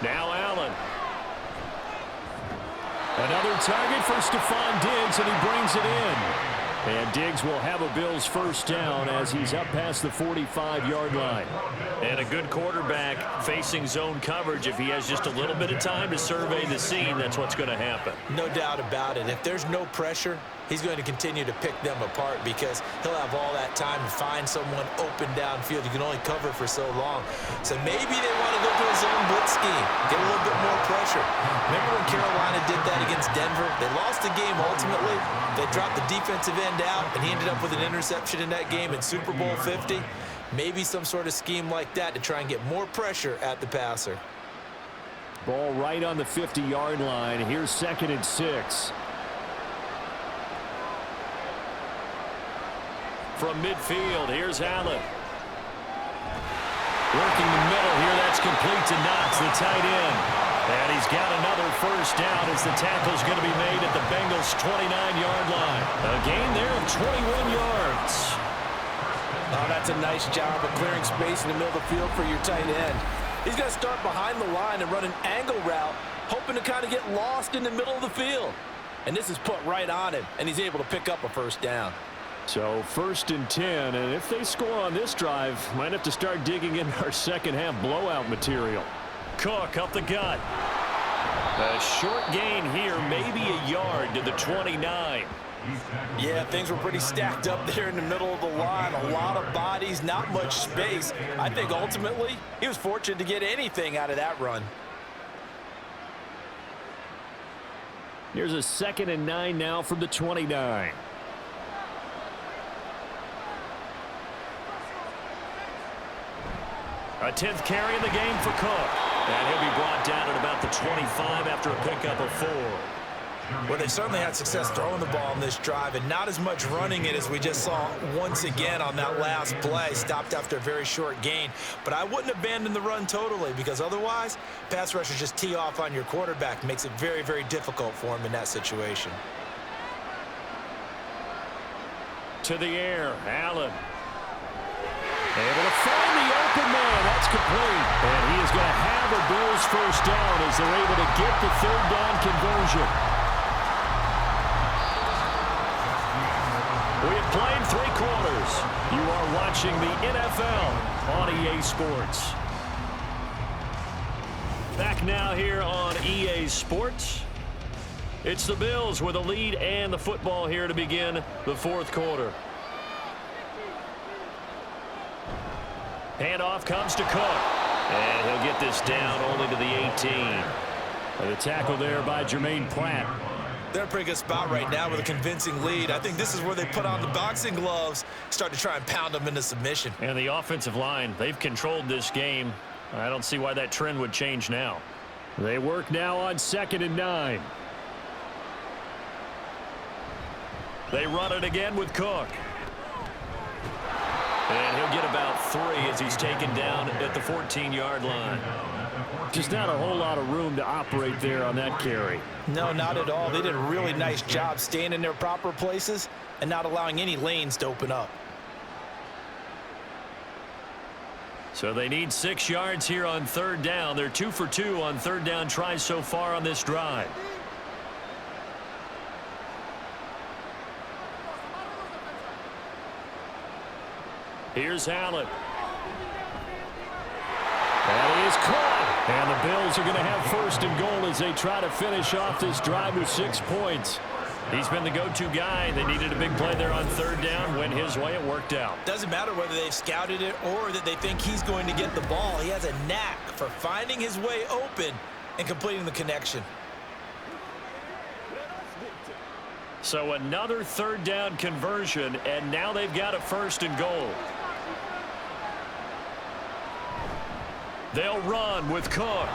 Now Allen. Another target for Stephon Diggs, and he brings it in. And Diggs will have a Bills first down as he's up past the 45-yard line. And a good quarterback facing zone coverage. If he has just a little bit of time to survey the scene, that's what's going to happen. No doubt about it. If there's no pressure, he's going to continue to pick them apart because he'll have all that time to find someone open downfield. You can only cover for so long. So maybe they want to go to a zone blitz scheme, get a little bit more pressure. Remember when Carolina did that against Denver? They lost the game ultimately. They dropped the defensive end out, and he ended up with an interception in that game in Super Bowl 50. Maybe some sort of scheme like that to try and get more pressure at the passer. Ball right on the 50-yard line. Here's 2nd and 6. From midfield, here's Allen. Working the middle here, that's complete to Knox, the tight end. And he's got another first down as the tackle's going to be made at the Bengals' 29-yard line. A gain there of 21 yards. Oh, that's a nice job of clearing space in the middle of the field for your tight end. He's going to start behind the line and run an angle route, hoping to kind of get lost in the middle of the field. And this is put right on him, and he's able to pick up a first down. So 1st and 10, and if they score on this drive, might have to start digging in our second-half blowout material. Cook up the gut. A short gain here, maybe a yard to the 29. Yeah, things were pretty stacked up there in the middle of the line. A lot of bodies, not much space. I think ultimately he was fortunate to get anything out of that run. Here's a 2nd and 9 now from the 29. A 10th carry in the game for Cook. And he'll be brought down at about the 25 after a pickup of 4. Well, they certainly had success throwing the ball in this drive and not as much running it as we just saw once again on that last play. Stopped after a very short gain. But I wouldn't abandon the run totally because otherwise, pass rushers just tee off on your quarterback. Makes it very, very difficult for him in that situation. To the air, Allen. Able to find the open man. That's complete. And he is going to have a Bills first down as they're able to get the 3rd down conversion. We have played 3 quarters. You are watching the NFL on EA Sports. Back now here on EA Sports. It's the Bills with a lead and the football here to begin the 4th quarter. Handoff comes to Cook. And he'll get this down only to the 18. And the tackle there by Jermaine Pratt. They're in a pretty good spot right now with a convincing lead. I think this is where they put on the boxing gloves, start to try and pound them into submission. And the offensive line, they've controlled this game. I don't see why that trend would change now. They work now on 2nd and 9. They run it again with Cook. And he'll get about 3 as he's taken down at the 14-yard line. Just not a whole lot of room to operate there on that carry. No, not at all. They did a really nice job staying in their proper places and not allowing any lanes to open up. So they need 6 yards here on 3rd down. They're 2 for 2 on 3rd down tries so far on this drive. Here's Allen. That is caught. And the Bills are going to have first and goal as they try to finish off this drive with 6 points. He's been the go-to guy. They needed a big play there on third down. Went his way. It worked out. Doesn't matter whether they've scouted it or that they think he's going to get the ball. He has a knack for finding his way open and completing the connection. So another third down conversion, and now they've got a first and goal. They'll run with Cook.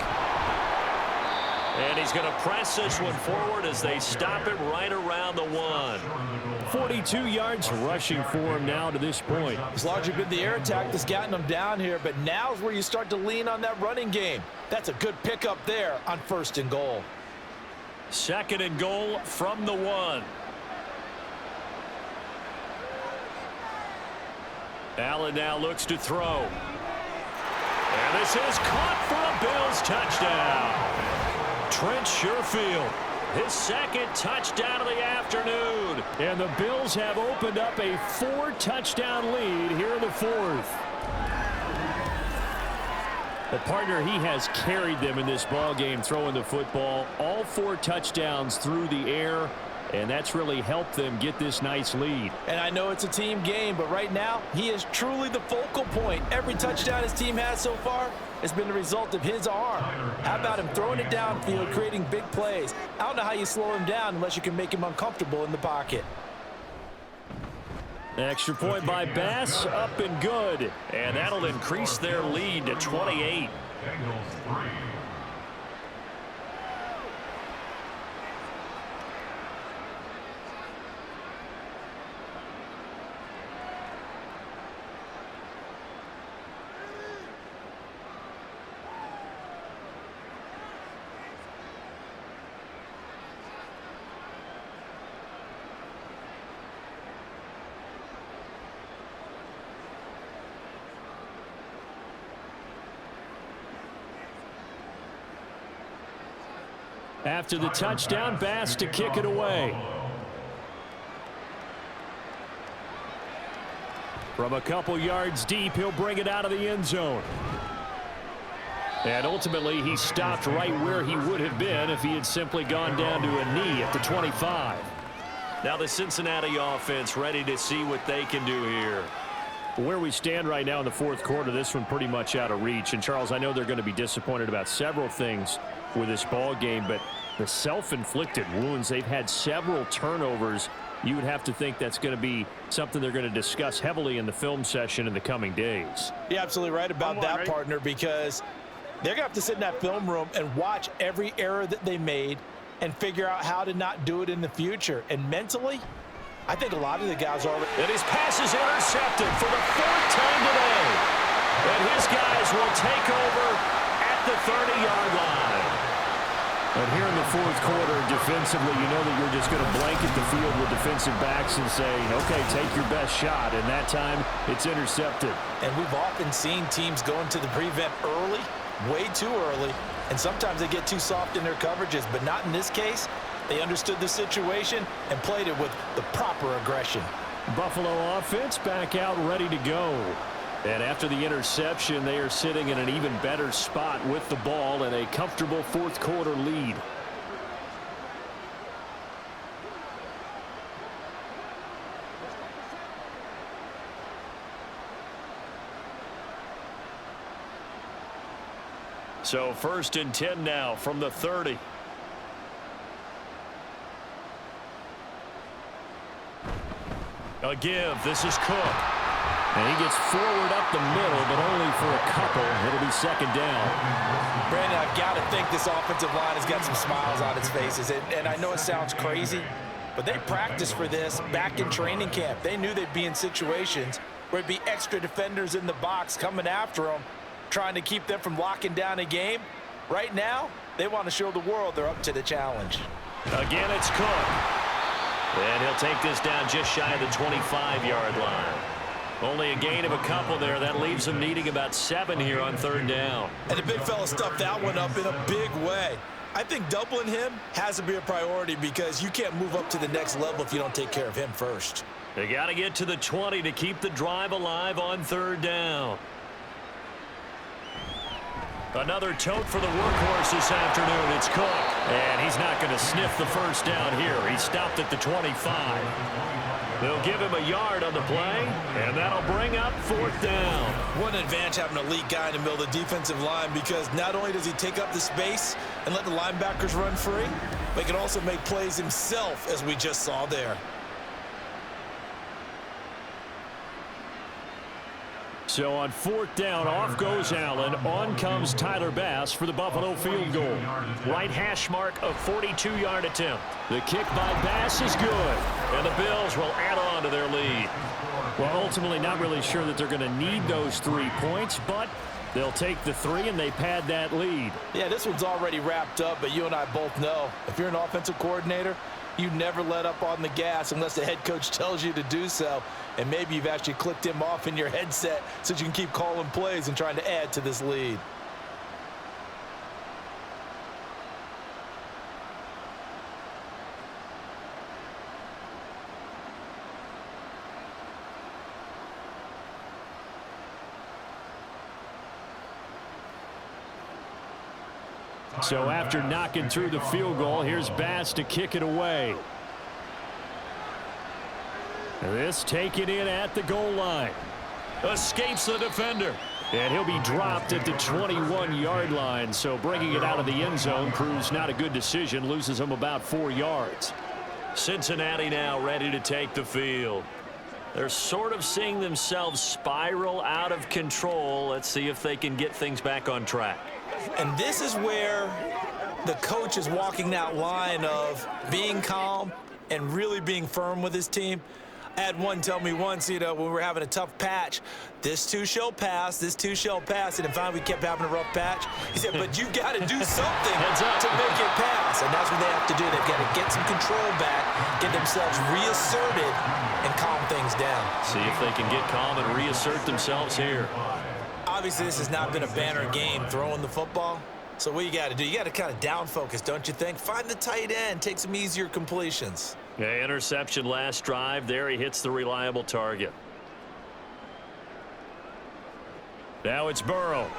And he's going to press this one forward as they stop it right around the 1. 42 yards rushing for him now to this point. It's largely been the air attack that's gotten them down here, but now's where you start to lean on that running game. That's a good pickup there on first and goal. Second and goal from the 1. Allen now looks to throw. And this is caught for a Bills touchdown. Trent Sherfield, his second touchdown of the afternoon. And the Bills have opened up a 4-touchdown lead here in the 4th. The partner, he has carried them in this ball game throwing the football. All 4 touchdowns through the air. And that's really helped them get this nice lead. And I know it's a team game, but right now, he is truly the focal point. Every touchdown his team has so far has been the result of his arm. How about him throwing it downfield, creating big plays? I don't know how you slow him down unless you can make him uncomfortable in the pocket. Extra point by Bass, up and good. And that'll increase their lead to 28. Bengals 3. After the touchdown, Bass to kick it away. From a couple yards deep, he'll bring it out of the end zone. And ultimately, he stopped right where he would have been if he had simply gone down to a knee at the 25. Now the Cincinnati offense ready to see what they can do here. Where we stand right now in the 4th quarter, this one pretty much out of reach. And, Charles, I know they're going to be disappointed about several things with this ball game, but the self-inflicted wounds, they've had several turnovers. You would have to think that's going to be something they're going to discuss heavily in the film session in the coming days. You're absolutely right about that, partner, because they're going to have to sit in that film room and watch every error that they made and figure out how to not do it in the future. And mentally, I think a lot of the guys are already... And his pass is intercepted for the 4th time today. And his guys will take over at the 30-yard line. And here in the 4th quarter, defensively, you know that you're just going to blanket the field with defensive backs and say, okay, take your best shot. And that time, it's intercepted. And we've often seen teams go into the prevent early, way too early, and sometimes they get too soft in their coverages, but not in this case. They understood the situation and played it with the proper aggression. Buffalo offense back out ready to go. And after the interception, they are sitting in an even better spot with the ball and a comfortable 4th quarter lead. So 1st and 10 now from the 30. A give. This is Cook. And he gets forward up the middle, but only for a couple. It'll be 2nd down. Brandon, I've got to think this offensive line has got some smiles on its faces. And I know it sounds crazy, but they practiced for this back in training camp. They knew they'd be in situations where it'd be extra defenders in the box coming after them, trying to keep them from locking down a game. Right now, they want to show the world they're up to the challenge. Again, it's Cook. And he'll take this down just shy of the 25-yard line. Only a gain of a couple there. That leaves him needing about 7 here on 3rd down. And the big fella stuffed that one up in a big way. I think doubling him has to be a priority because you can't move up to the next level if you don't take care of him first. They got to get to the 20 to keep the drive alive on 3rd down. Another tote for the workhorse this afternoon. It's Cook. And he's not going to sniff the first down here. He stopped at the 25. They'll give him a yard on the play, and that'll bring up 4th down. What an advantage having an elite guy in the middle of the defensive line, because not only does he take up the space and let the linebackers run free, but he can also make plays himself, as we just saw there. So on 4th down, off goes Allen. On comes Tyler Bass for the Buffalo field goal. Right hash mark of 42-yard attempt. The kick by Bass is good. And the Bills will add on to their lead. Well, ultimately not really sure that they're going to need those 3 points, but they'll take the 3 and they pad that lead. Yeah, this one's already wrapped up, but you and I both know if you're an offensive coordinator, you never let up on the gas unless the head coach tells you to do so. And maybe you've actually clicked him off in your headset so you can keep calling plays and trying to add to this lead. So after knocking through the field goal, here's Bass to kick it away. This taken in at the goal line. Escapes the defender. And he'll be dropped at the 21-yard line. So bringing it out of the end zone proves not a good decision. Loses him about 4 yards. Cincinnati now ready to take the field. They're sort of seeing themselves spiral out of control. Let's see if they can get things back on track. And this is where the coach is walking that line of being calm and really being firm with his team. I had one tell me once, when we were having a tough patch, this too shall pass, this too shall pass. And then finally we kept having a rough patch. He said, but you've got to do something to make it pass. And that's what they have to do. They've got to get some control back, get themselves reasserted, and calm things down. See if they can get calm and reassert themselves here. Obviously, this has not been a banner game throwing the football. So what you got to do, you got to kind of down focus, don't you think? Find the tight end, take some easier completions. Yeah, interception last drive. There he hits the reliable target. Now it's Burrow.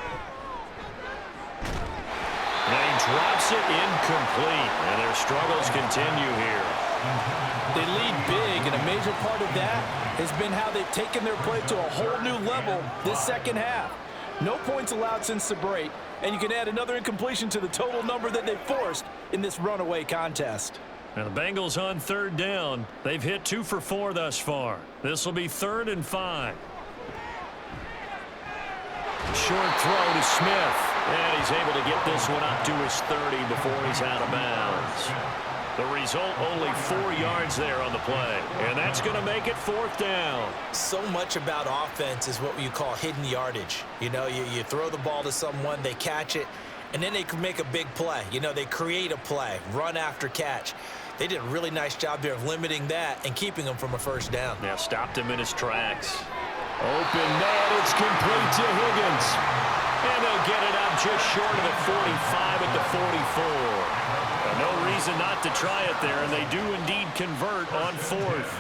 And he drops it incomplete. And their struggles continue here. They lead big, and a major part of that has been how they've taken their play to a whole new level this second half. No points allowed since the break, and you can add another incompletion to the total number that they've forced in this runaway contest. Now the Bengals on 3rd down. They've hit 2 for 4 thus far. This will be 3rd and 5. Short throw to Smith. And he's able to get this one up to his 30 before he's out of bounds. The result, only 4 yards there on the play. And that's going to make it 4th down. So much about offense is what you call hidden yardage. You throw the ball to someone, they catch it, and then they can make a big play. They create a play, run after catch. They did a really nice job there of limiting that and keeping him from a first down. Now stopped him in his tracks. Open man, it's complete to Higgins. And they'll get it up just short of the 45 at the 44. No reason not to try it there, and they do indeed convert on 4th.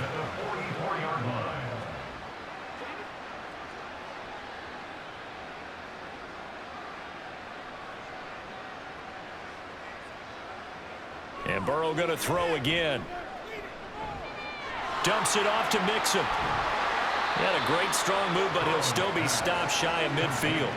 And Burrow going to throw again. Dumps it off to Mixon. He had a great strong move, but he'll still be stopped shy of midfield.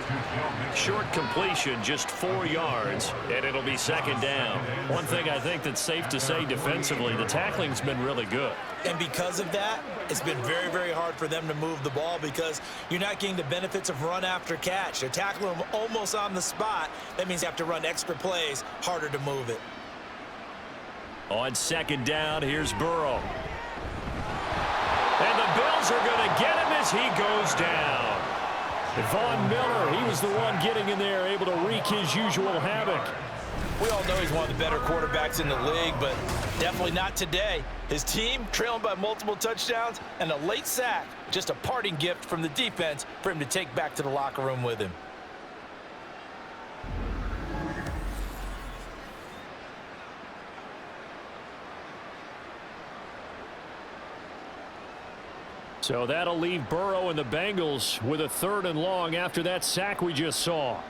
Short completion, just 4 yards, and it'll be 2nd down. One thing I think that's safe to say defensively, the tackling's been really good. And because of that, it's been very, very hard for them to move the ball because you're not getting the benefits of run after catch. They're tackling them almost on the spot. That means you have to run extra plays, harder to move it. On 2nd down, here's Burrow. And the Bills are going to get him as he goes down. Von Miller, he was the one getting in there, able to wreak his usual havoc. We all know he's one of the better quarterbacks in the league, but definitely not today. His team trailing by multiple touchdowns and a late sack, just a parting gift from the defense for him to take back to the locker room with him. So that'll leave Burrow and the Bengals with a 3rd and long after that sack we just saw.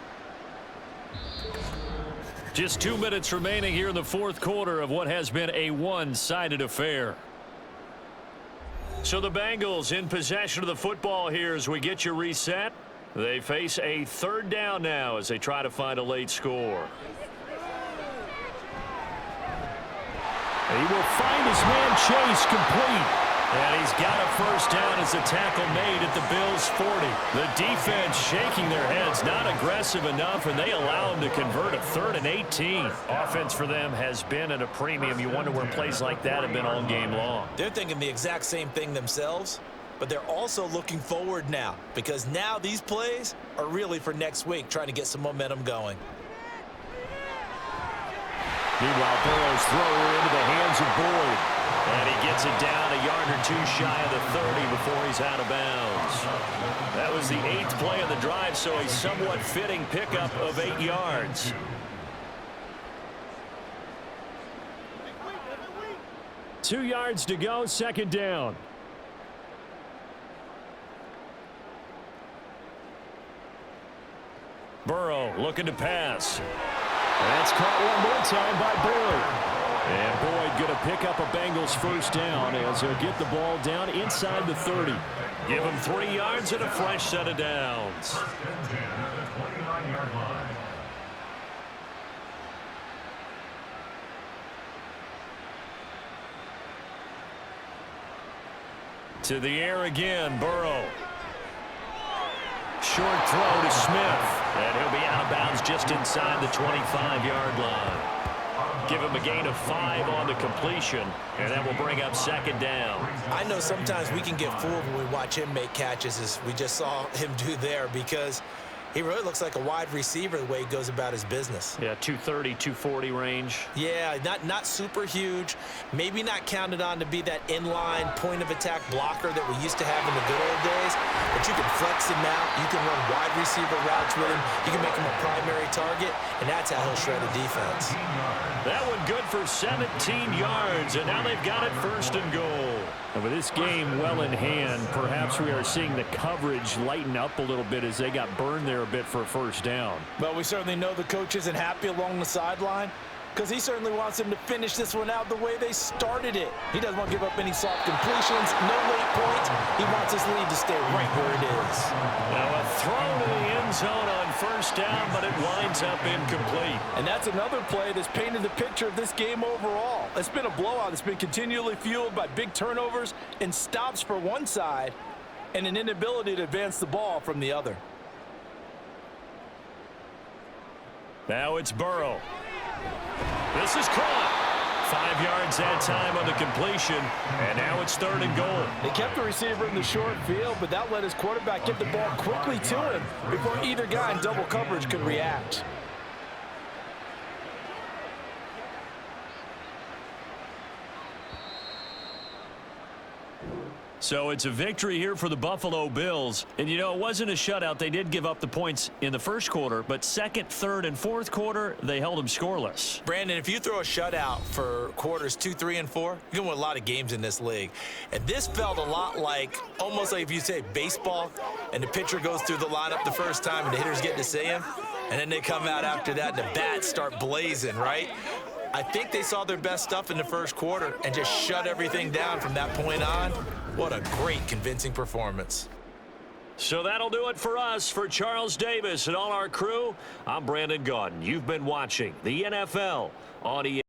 Just 2 minutes remaining here in the 4th quarter of what has been a one-sided affair. So the Bengals in possession of the football here as we get you reset. They face a 3rd down now as they try to find a late score. He will find his man Chase complete. And he's got a 1st down as the tackle made at the Bills' 40. The defense shaking their heads, not aggressive enough, and they allow him to convert a 3rd and 18. Offense for them has been at a premium. You wonder where plays like that have been all game long. They're thinking the exact same thing themselves, but they're also looking forward now because now these plays are really for next week, trying to get some momentum going. Meanwhile, Burrow's throw into the hands of Boyd. And he gets it down a yard or 2 shy of the 30 before he's out of bounds. That was the 8th play of the drive, so a somewhat fitting pickup of 8 yards. Two yards to go, 2nd down. Burrow looking to pass. That's caught one more time by Boyd. And Boyd going to pick up a Bengals 1st down as he'll get the ball down inside the 30. Give him 3 yards and a fresh set of downs. To the air again, Burrow. Short throw to Smith. And he'll be out of bounds just inside the 25-yard line. Give him a gain of 5 on the completion, and that will bring up 2nd down. I know sometimes we can get fooled when we watch him make catches, as we just saw him do there, because he really looks like a wide receiver the way he goes about his business. Yeah, 230, 240 range. Yeah, not super huge. Maybe not counted on to be that inline point-of-attack blocker that we used to have in the good old days, but you can flex him out. You can run wide receiver routes with him. You can make him a primary target, and that's how he'll shred a defense. That one good for 17 yards, and now they've got it 1st and goal. And with this game well in hand, perhaps we are seeing the coverage lighten up a little bit as they got burned there a bit for a 1st down. Well, we certainly know the coach isn't happy along the sideline because he certainly wants them to finish this one out the way they started it. He doesn't want to give up any soft completions, no late points. He wants his lead to stay right where it is. Now a throw to the end zone on 1st down, but it winds up incomplete. And that's another play that's painted the picture of this game overall. It's been a blowout. It's been continually fueled by big turnovers and stops for one side and an inability to advance the ball from the other. Now it's Burrow. This is caught. 5 yards that time on the completion, and now it's 3rd and goal. They kept the receiver in the short field, but that let his quarterback get the ball quickly to him before either guy in double coverage could react. So it's a victory here for the Buffalo Bills. And, you know, it wasn't a shutout. They did give up the points in the 1st quarter, but 2nd, 3rd, and 4th quarter, they held them scoreless. Brandon, if you throw a shutout for quarters 2, 3, and 4, you're going to win a lot of games in this league. And this felt a lot like, almost like if you say baseball, and the pitcher goes through the lineup the first time and the hitters get to see him, and then they come out after that and the bats start blazing, right? I think they saw their best stuff in the 1st quarter and just shut everything down from that point on. What a great, convincing performance. So that'll do it for us. For Charles Davis and all our crew, I'm Brandon Gaudin. You've been watching the NFL on EA.